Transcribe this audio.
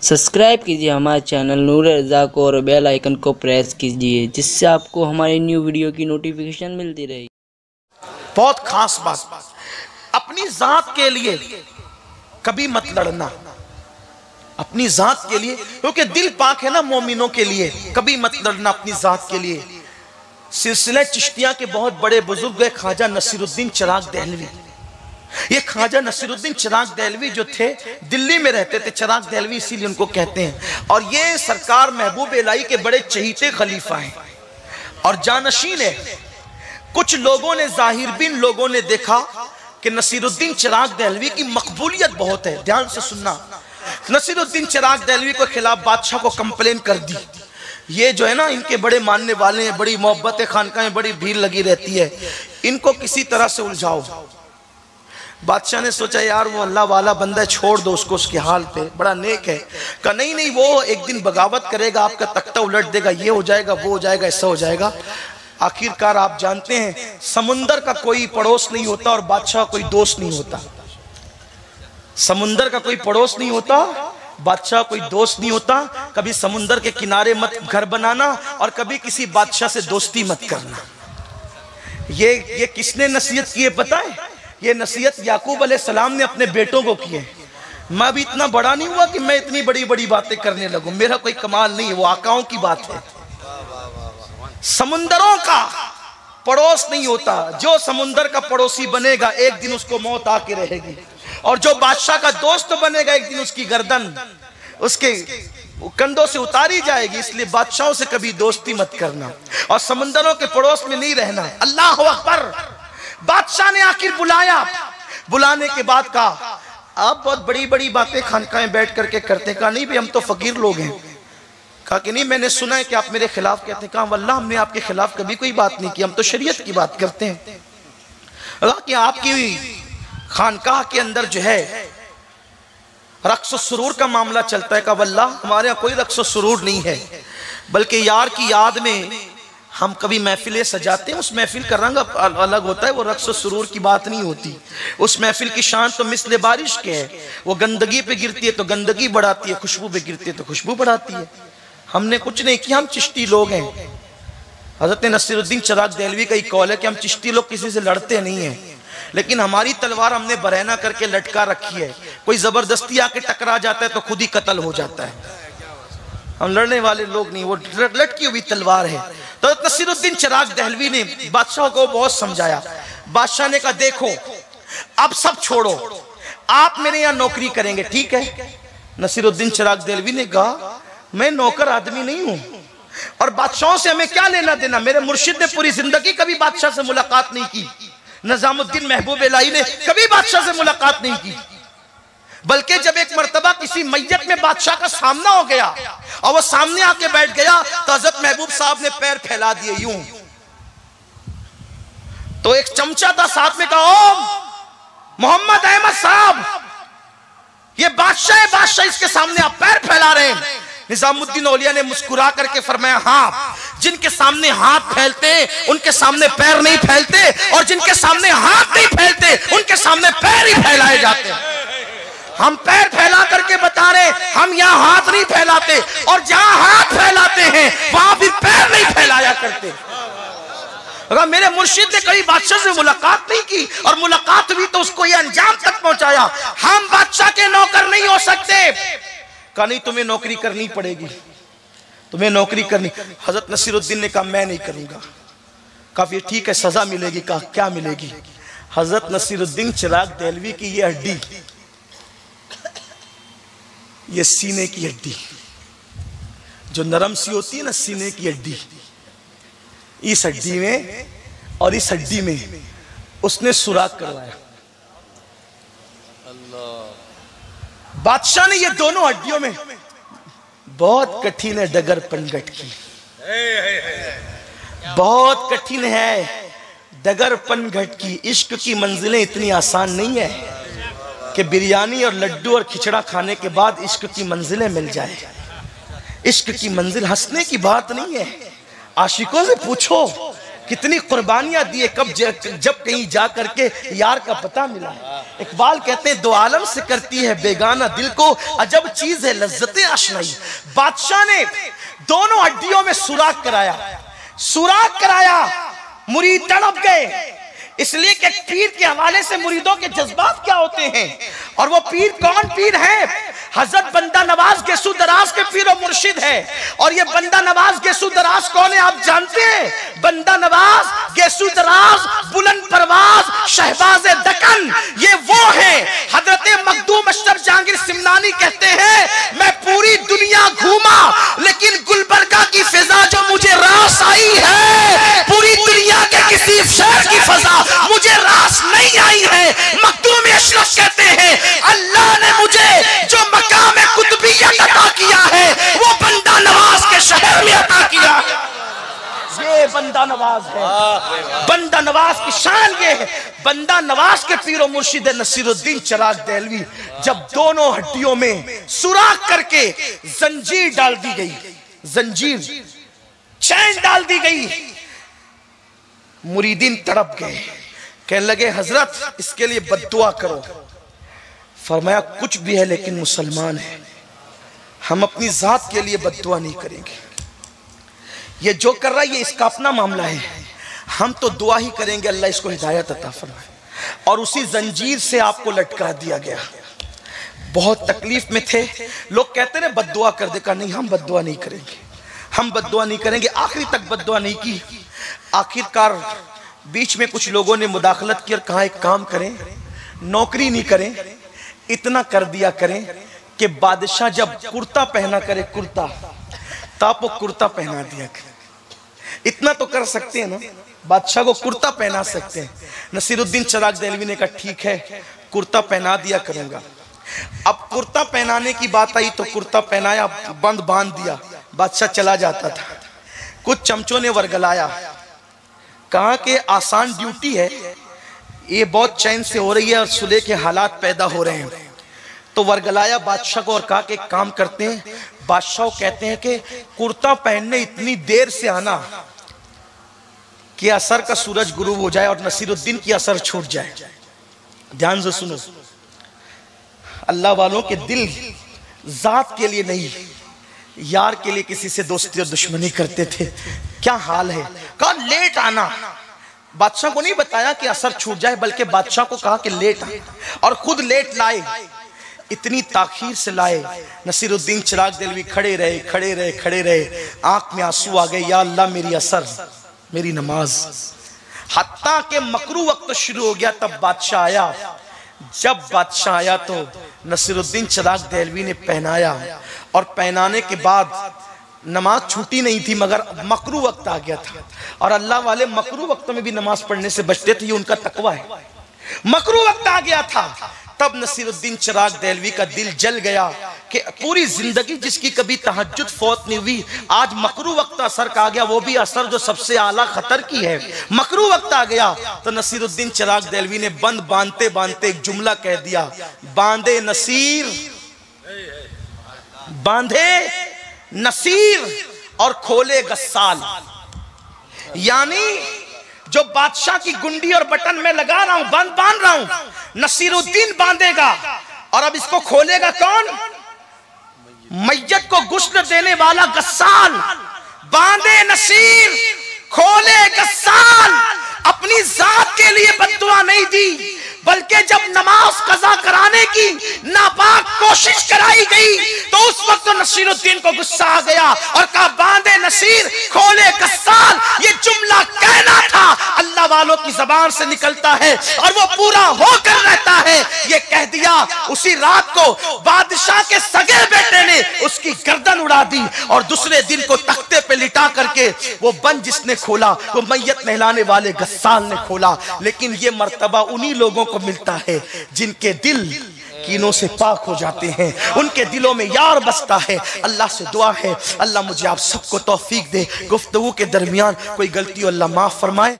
Subscribe कीजिए हमारे channel नूर रज़ा को और बेल आइकन को प्रेस कीजिए, जिससे आपको हमारी न्यू वीडियो की नोटिफिकेशन मिलती रहे। बहुत खास बात, अपनी जात के लिए कभी मत लड़ना, अपनी जात के लिए, क्योंकि दिल पाक है ना मोमिनों के लिए। कभी मत लड़ना अपनी जात के लिए। सिलसिला चिश्तिया के बहुत बड़े बुजुर्ग है ख्वाजा नसीरुद्दीन चिराग दहलवी। ये ख्वाजा नसीरुद्दीन चिराग दहलवी जो थे, दिल्ली में रहते थे। चिराग दहलवी इसीलिए उनको कहते हैं। और ये सरकार महबूब इलाही के बड़े चहीते खलीफा हैं और जानशीन है। कुछ लोगों ने, जाहिर बिन लोगों ने देखा कि नसीरुद्दीन चिराग दहलवी की मकबूलियत बहुत है। ध्यान से सुनना, नसीरुद्दीन चिराग दहलवी के खिलाफ बादशाह को कंप्लेन कर दी। ये जो है ना, इनके बड़े मानने वाले हैं, बड़ी मोहब्बत है, खानका में बड़ी भीड़ लगी रहती है, इनको किसी तरह से उलझाओ। बादशाह ने सोचा यार वो अल्लाह वाला बंदा है, छोड़ दो उसको उसके हाल पे, बड़ा नेक है। कहा नहीं, वो एक दिन बगावत करेगा, आपका तख्ता उलट देगा, ये हो जाएगा, वो हो जाएगा, ऐसा हो जाएगा। आखिरकार आप जानते हैं समुंदर का कोई पड़ोस नहीं होता और बादशाह कोई दोस्त नहीं होता। समुंदर का कोई पड़ोस नहीं होता, बादशाह कोई दोस्त नहीं होता। कभी समुंदर के किनारे मत घर बनाना और कभी किसी बादशाह से दोस्ती मत करना। ये किसने नसीहत की है पता है? ये नसीहत याकूब अलैहिस्सलाम ने अपने बेटों को की है। मैं भी इतना बड़ा नहीं हुआ कि मैं इतनी बड़ी बड़ी बातें करने लगूं, मेरा कोई कमाल नहीं है, वो आकाओं की बात है। समुंदरों का पड़ोस नहीं होता। जो समुंदर का पड़ोसी बनेगा एक दिन उसको मौत आके रहेगी, और जो बादशाह का दोस्त बनेगा एक दिन उसकी गर्दन उसके कंधों से उतारी जाएगी। इसलिए बादशाहों से कभी दोस्ती मत करना और समुंदरों के पड़ोस में नहीं रहना। अल्लाह अकबर। बादशाह ने आखिर बुलाया। बुलाने के बाद कहा आप बहुत बड़ी बड़ी बातें खानका में बैठ करके करते। कहा नहीं भाई, हम तो फकीर लोग हैं। कहा कि नहीं, मैंने सुना है कि आप मेरे खिलाफ कहते हैं। कहा वल्लाह हमने आपके खिलाफ कभी कोई बात नहीं की, हम तो शरीयत की बात करते हैं। कि आपकी खानकाह के अंदर जो है रक्स सुरूर का मामला चलता है। का वल्लाह हमारे यहाँ कोई रक्स सुरूर नहीं है, बल्कि यार की याद में हम कभी महफिलें सजाते हैं। उस महफिल का रंग अलग होता है, वो रक्स सुरूर की बात नहीं होती। उस महफिल की शान तो मिस्ले बारिश के है। वो गंदगी पे गिरती है तो गंदगी बढ़ाती है, खुशबू पे गिरती है तो खुशबू बढ़ाती है। हमने कुछ नहीं किया, हम चिश्ती लोग हैं। हजरत नसीरुद्दीन चिराग दहलवी का एक कौल है कि हम चिश्ती लोग किसी से लड़ते नहीं हैं, लेकिन हमारी तलवार हमने बरहना करके लटका रखी है। कोई जबरदस्ती आके टकरा जाता है तो खुद ही कत्ल हो जाता है। हम लड़ने वाले लोग नहीं, वो लटकी हुई तलवार है। तो नसीरुद्दीन चिराग दहलवी ने बादशाह को बहुत समझाया। बादशाह ने कहा देखो अब सब छोड़ो, आप मेरे यहाँ नौकरी करेंगे, ठीक है? नसीरुद्दीन चिराग दहलवी ने कहा मैं नौकर आदमी नहीं हूं और बादशाहों से हमें क्या लेना देना। मेरे मुर्शिद ने पूरी जिंदगी कभी बादशाह से मुलाकात नहीं की। निजामुद्दीन महबूब इलाही ने कभी बादशाह से मुलाकात नहीं की, बल्कि जब एक मर्तबा किसी मैयत में बादशाह का सामना हो गया और वो सामने आके बैठ गया तो हजरत महबूब साहब ने पैर फैला दिए यूं। तो एक चमचा था साथ में, कहा ओ मोहम्मद अहमद साहब, ये बादशाह है, बादशाह इसके सामने आप पैर फैला रहे हैं। निजामुद्दीन औलिया ने मुस्कुरा करके फरमाया हाँ, जिनके सामने हाथ फैलते उनके सामने पैर नहीं फैलते, और जिनके सामने हाथ नहीं फैलते उनके सामने पैर ही फैलाए जाते हैं। हम पैर फैला करके बता रहे, हम यहाँ हाथ नहीं फैलाते, और जहां हाथ फैलाते हैं वहां भी पैर नहीं फैलाया करते। अगर मेरे मुर्शिद ने कभी बादशाह से मुलाकात नहीं की, और मुलाकात हुई तो उसको ये अंजाम तक पहुंचाया। हम बादशाह के नौकर नहीं हो सकते। कहा नहीं, तुम्हें नौकरी करनी पड़ेगी, तुम्हें नौकरी करनी। हजरत नसीरुद्दीन ने कहा मैं नहीं करूंगा। काफी ठीक है, सजा मिलेगी। कहा क्या मिलेगी? हजरत नसीरुद्दीन चिराग दहलवी की ये हड्डी, ये सीने की हड्डी जो नरम सी होती है ना, सीने की हड्डी, इस हड्डी में और इस हड्डी में उसने सुराख करवाया। बादशाह ने ये दोनों हड्डियों में, बहुत कठिन है डगर पनघट की, बहुत कठिन है डगर पनघट की। इश्क की मंजिलें इतनी आसान नहीं है कि बिरयानी और लड्डू और खिचड़ा खाने के बाद इश्क की मंजिलें मिल जाए। इश्क की मंजिल हंसने की बात नहीं है। आशिकों से पूछो कितनी कुर्बानियां दी है, जब कहीं जा करके यार का पता मिला है। इकबाल कहते हैं दो आलम से करती है बेगाना दिल को, अजब चीज है लज्जतें आशनाई। बादशाह ने दोनों हड्डियों में सुराख कराया, मुरीद तड़प गए। इसलिए कि पीर के हवाले से मुरीदों के जज्बात क्या होते हैं, और वो पीर कौन पीर है? हजरत बंदा नवाज गेसू दराज के पीर और मुर्शिद है। और ये बंदा नवाज गेसू दराज कौन है आप जानते हैं? बंदा नवाज गेसू दराज बुलंद परवाज शहबाज दक्कन, ये वो है। हजरत मखदूम अशरफ जहांगीर सिमनानी कहते हैं मैं पूरी दुनिया घूमा लेकिन गुलबर्गा की फिजा जो मुझे रास आई है, पूरी दुनिया के किसी शहर की फिजा मुझे रास नहीं आई है। मखदूम अशरफ कहते हैं अल्लाह ने मुझे जो मकाम कुतुबियत अता किया है वो बंदा नवाज के शहर में अता किया। ये बंदा नवाज है, बंदा नवाज की शान ये है। बंदा नवाज के पीरो मुर्शिद नसीरुद्दीन चिराग देहलवी जब दोनों हड्डियों में सुराख करके जंजीर डाल दी गई, जंजीर चैन डाल दी गई, मुरीदीन तड़प गए। कहने लगे हजरत इसके लिए बद्दुआ करो। फरमाया कुछ भी है लेकिन मुसलमान है, हम अपनी जात के लिए बद्दुआ नहीं करेंगे। ये जो कर रहा है ये इसका अपना मामला है, हम तो दुआ ही करेंगे अल्लाह इसको हिदायत अता फरमाए। और उसी जंजीर से आपको लटका दिया गया। बहुत तकलीफ में थे, लोग कहते रहे बद्दुआ कर दे, नहीं हम बद्दुआ नहीं करेंगे, हम बद्दुआ नहीं करेंगे। आखिरी तक बद्दुआ नहीं की। आखिरकार बीच में कुछ लोगों ने मुदाखलत की और कहा एक काम करें, नौकरी नहीं करें, इतना कर दिया करें कि बादशाह जब कुर्ता पहना करे, कुर्ता तो आप वो कुर्ता पहना दिया करें। इतना तो कर सकते हैं ना, बादशाह को कुर्ता पहना सकते हैं। नसीरुद्दीन चिराग देहलवी ने कहा ठीक है कुर्ता पहना दिया करूंगा। अब कुर्ता पहनाने की बात आई तो कुर्ता पहनाया, बंद बांध दिया, बादशाह चला जाता था। कुछ चमचों ने वर्गलाया, कहा कि आसान ड्यूटी है, ये बहुत चैन से हो रही है और सुलह के हालात पैदा हो रहे हैं। तो वर्गलाया बादशाह को और कहा कि एक काम करते हैं। बादशाह कहते हैं कि कुर्ता पहनने इतनी देर से आना कि असर का सूरज गुरूब हो जाए और नसीरुद्दीन की असर छूट जाए। ध्यान से सुनो, अल्लाह वालों के दिल जात के लिए नहीं यार के लिए किसी से दोस्ती और दुश्मनी करते थे। क्या हाल है? कहा लेट आना। बादशाह को नहीं बताया कि असर छूट जाए, बल्कि बादशाह को कहा कि लेट आ, और खुद लेट लाए। इतनी ताखीर से लाए। नसीरुद्दीन चिराग देहलवी खड़े रहे, आंख में आंसू आ गए, या अल्लाह मेरी असर, मेरी नमाज। हत्ता के मकरू वक्त शुरू हो गया, तब बादशाह आया। जब बादशाह आया तो नसीरुद्दीन चिराग देहलवी ने पहनाया, और पहनाने के बाद नमाज छूटी नहीं थी, मगर मकरू वक्त आ गया था। और अल्लाह वाले मकरू वक्त में भी नमाज पढ़ने से बचते थे, ये उनका तकवा है। मकरू वक्त आ गया था, तब नसीरुद्दीन चिराग देहलवी का दिल जल गया कि पूरी जिंदगी जिसकी कभी तहज्जुद फौत नहीं हुई, आज मकरू वक्त असर का आ गया, वो भी असर जो सबसे आला खतर की है। मकरू वक्त आ गया तो नसीरुद्दीन चिराग देहलवी ने बंद बांधते बांधते एक जुमला कह दिया, बांधे नसीर, बांधे नसीर और खोले गस्साल। यानी जो बादशाह की गुंडी और बटन में लगा रहा हूं, बंद बांध रहा हूं, नसीरुद्दीन बांधेगा। और अब इसको खोलेगा कौन? मैयत को गुस्ल देने वाला गस्साल। बांधे नसीर, खोले गस्साल। अपनी जात के लिए बद्दुआ नहीं दी, बल्कि जब नमाज कज़ा कराने की नापाक कोशिश कराई गई तो उस वक्त नसीरुद्दीन को गुस्सा आ गया और कहा बांधे नसीर, खोले गस्साल। ये जुमला कहना था, अल्लाह वालों की जबान से निकलता है और वो पूरा होकर रहता है। ये कह दिया। उसी रात को बादशाह के सगे बेटे ने उसकी गर्दन उड़ा दी और दूसरे दिन को तख्ते पे लिटा करके वो बंद जिसने खोला वो मैयत नहलाने वाले गस्साल ने खोला। लेकिन ये मर्तबा उन्हीं लोगों को मिलता है जिनके दिल कीनों से पाक हो जाते हैं, उनके दिलों में यार बसता है। अल्लाह से दुआ है अल्लाह मुझे आप सबको तौफीक दे, गुफ्तगू के दरमियान कोई गलती अल्लाह माफ फरमाए।